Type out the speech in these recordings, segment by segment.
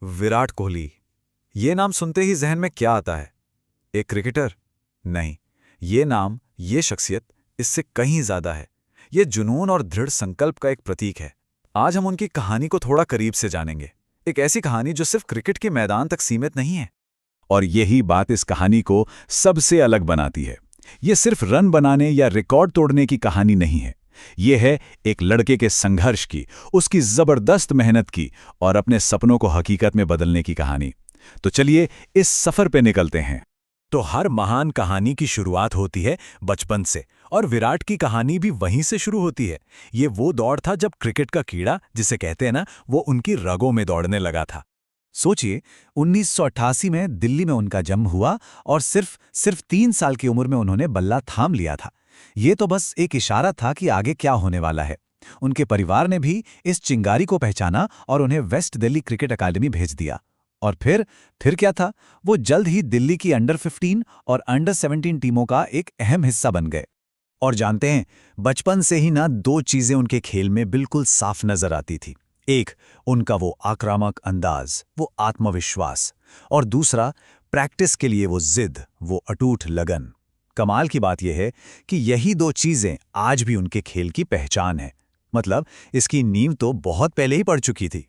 विराट कोहली। ये नाम सुनते ही जहन में क्या आता है? एक क्रिकेटर? नहीं, ये नाम, ये शख्सियत इससे कहीं ज्यादा है। ये जुनून और दृढ़ संकल्प का एक प्रतीक है। आज हम उनकी कहानी को थोड़ा करीब से जानेंगे। एक ऐसी कहानी जो सिर्फ क्रिकेट के मैदान तक सीमित नहीं है। और यही बात इस कहानी को सबसे अलग बनाती है। ये सिर्फ रन बनाने या रिकॉर्ड तोड़ने की कहानी नहीं है। ये है एक लड़के के संघर्ष की, उसकी जबरदस्त मेहनत की और अपने सपनों को हकीकत में बदलने की कहानी। तो चलिए इस सफर पे निकलते हैं। तो हर महान कहानी की शुरुआत होती है बचपन से, और विराट की कहानी भी वहीं से शुरू होती है। ये वो दौर था जब क्रिकेट का कीड़ा, जिसे कहते हैं ना, वो उनकी रगों में दौड़ने लगा था। सोचिए, 1988 में दिल्ली में उनका जन्म हुआ और सिर्फ 3 साल की उम्र में उन्होंने बल्ला थाम लिया था। ये तो बस एक इशारा था कि आगे क्या होने वाला है। उनके परिवार ने भी इस चिंगारी को पहचाना और उन्हें वेस्ट दिल्ली क्रिकेट अकादमी भेज दिया। और फिर क्या था? वो जल्द ही दिल्ली की अंडर 15 और अंडर 17 टीमों का एक अहम हिस्सा बन गए। और जानते हैं, बचपन से ही ना 2 चीजें उनके खेल में बिल्कुल साफ नजर आती थी। एक, उनका वो आक्रामक अंदाज, वो आत्मविश्वास, और दूसरा, प्रैक्टिस के लिए वो जिद, वो अटूट लगन। कमाल की बात यह है कि यही 2 चीजें आज भी उनके खेल की पहचान है। मतलब इसकी नींव तो बहुत पहले ही पड़ चुकी थी।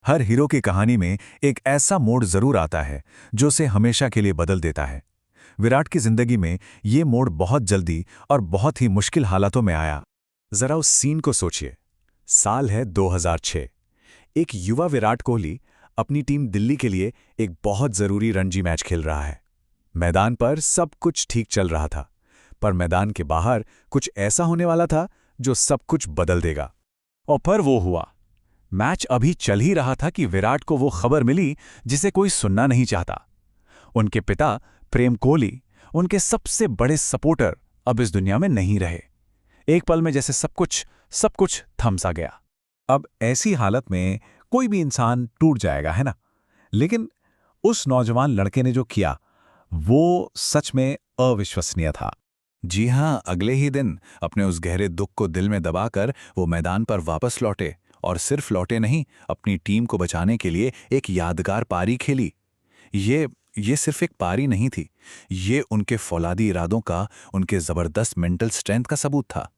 हर हीरो की कहानी में एक ऐसा मोड़ जरूर आता है जो उसे हमेशा के लिए बदल देता है। विराट की जिंदगी में ये मोड़ बहुत जल्दी और बहुत ही मुश्किल हालातों में आया। जरा उस सीन को सोचिए। साल है 2006। एक युवा विराट कोहली अपनी टीम दिल्ली के लिए एक बहुत जरूरी रणजी मैच खेल रहा है। मैदान पर सब कुछ ठीक चल रहा था, पर मैदान के बाहर कुछ ऐसा होने वाला था जो सब कुछ बदल देगा। और फिर वो हुआ। मैच अभी चल ही रहा था कि विराट को वो खबर मिली जिसे कोई सुनना नहीं चाहता। उनके पिता प्रेम कोहली, उनके सबसे बड़े सपोर्टर, अब इस दुनिया में नहीं रहे। एक पल में जैसे सब कुछ थम सा गया। अब ऐसी हालत में कोई भी इंसान टूट जाएगा, है ना? लेकिन उस नौजवान लड़के ने जो किया वो सच में अविश्वसनीय था। जी हां, अगले ही दिन अपने उस गहरे दुख को दिल में दबाकर वो मैदान पर वापस लौटे, और सिर्फ लौटे नहीं, अपनी टीम को बचाने के लिए एक यादगार पारी खेली। ये सिर्फ एक पारी नहीं थी, ये उनके फौलादी इरादों का, उनके जबरदस्त मेंटल स्ट्रेंथ का सबूत था।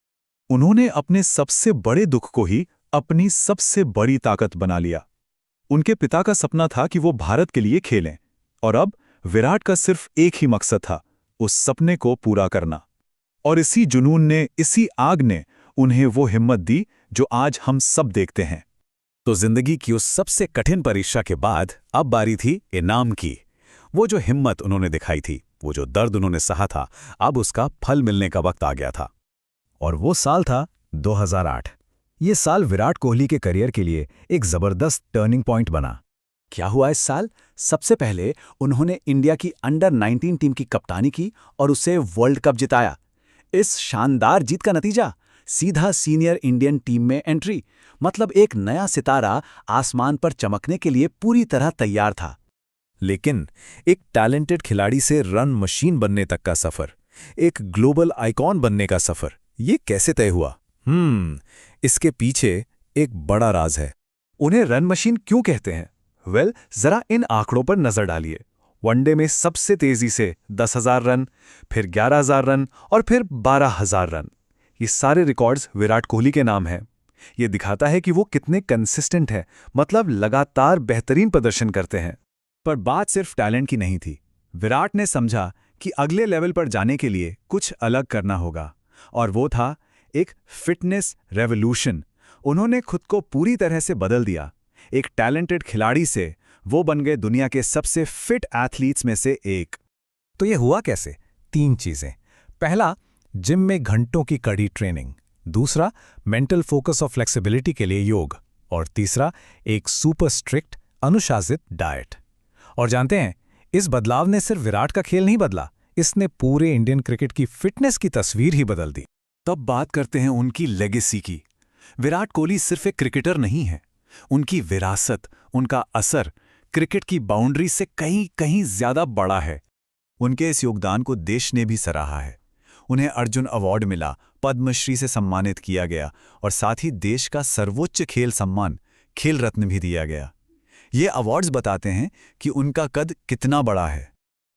उन्होंने अपने सबसे बड़े दुख को ही अपनी सबसे बड़ी ताकत बना लिया। उनके पिता का सपना था कि वो भारत के लिए खेलें, और अब विराट का सिर्फ एक ही मकसद था, उस सपने को पूरा करना। और इसी जुनून ने, इसी आग ने उन्हें वो हिम्मत दी जो आज हम सब देखते हैं। तो जिंदगी की उस सबसे कठिन परीक्षा के बाद अब बारी थी इनाम की। वो जो हिम्मत उन्होंने दिखाई थी, वो जो दर्द उन्होंने सहा था, अब उसका फल मिलने का वक्त आ गया था। और वो साल था 2008। ये साल विराट कोहली के करियर के लिए एक जबरदस्त टर्निंग पॉइंट बना। क्या हुआ इस साल? सबसे पहले उन्होंने इंडिया की अंडर 19 टीम की कप्तानी की और उसे वर्ल्ड कप जिताया। इस शानदार जीत का नतीजा, सीधा सीनियर इंडियन टीम में एंट्री। मतलब एक नया सितारा आसमान पर चमकने के लिए पूरी तरह तैयार था। लेकिन एक टैलेंटेड खिलाड़ी से रन मशीन बनने तक का सफर, एक ग्लोबल आइकॉन बनने का सफर, ये कैसे तय हुआ? इसके पीछे एक बड़ा राज है। उन्हें रन मशीन क्यों कहते हैं? जरा इन आंकड़ों पर नजर डालिए। वनडे में सबसे तेजी से 10,000 रन, फिर 11,000 रन और फिर 12,000 रन। ये सारे रिकॉर्ड्स विराट कोहली के नाम हैं। ये दिखाता है कि वो कितने कंसिस्टेंट हैं, मतलब लगातार बेहतरीन प्रदर्शन करते हैं। पर बात सिर्फ टैलेंट की नहीं थी। विराट ने समझा कि अगले लेवल पर जाने के लिए कुछ अलग करना होगा, और वो था एक फिटनेस रेवोल्यूशन। उन्होंने खुद को पूरी तरह से बदल दिया। एक टैलेंटेड खिलाड़ी से वो बन गए दुनिया के सबसे फिट एथलीट्स में से एक। तो ये हुआ कैसे? 3 चीजें। पहला, जिम में घंटों की कड़ी ट्रेनिंग। दूसरा, मेंटल फोकस और फ्लेक्सिबिलिटी के लिए योग। और तीसरा, एक सुपर स्ट्रिक्ट अनुशासित डाइट। और जानते हैं, इस बदलाव ने सिर्फ विराट का खेल नहीं बदला, इसने पूरे इंडियन क्रिकेट की फिटनेस की तस्वीर ही बदल दी। तब बात करते हैं उनकी लेगेसी की। विराट कोहली सिर्फ एक क्रिकेटर नहीं है। उनकी विरासत, उनका असर क्रिकेट की बाउंड्री से कहीं कहीं ज्यादा बड़ा है। उनके इस योगदान को देश ने भी सराहा है। उन्हें अर्जुन अवार्ड मिला, पद्मश्री से सम्मानित किया गया, और साथ ही देश का सर्वोच्च खेल सम्मान खेल रत्न भी दिया गया। ये अवार्ड्स बताते हैं कि उनका कद कितना बड़ा है।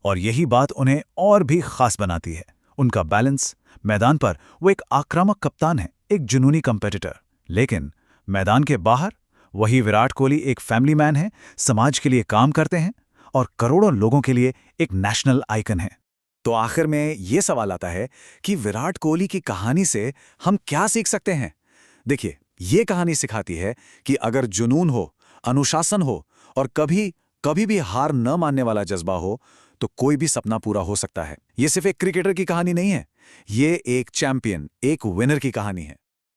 और यही बात उन्हें और भी खास बनाती है, उनका बैलेंस। मैदान पर वो एक आक्रामक कप्तान है, एक जुनूनी कंपेटिटर, लेकिन मैदान के बाहर वही विराट कोहली एक फैमिली मैन है, समाज के लिए काम करते हैं और करोड़ों लोगों के लिए एक नेशनल आइकन है। तो आखिर में ये सवाल आता है कि विराट कोहली की कहानी से हम क्या सीख सकते हैं? देखिए, ये कहानी सिखाती है कि अगर जुनून हो, अनुशासन हो और कभी भी हार न मानने वाला जज्बा हो, तो कोई भी सपना पूरा हो सकता है। ये सिर्फ एक क्रिकेटर की कहानी नहीं है, ये एक चैंपियन, एक विनर की कहानी है।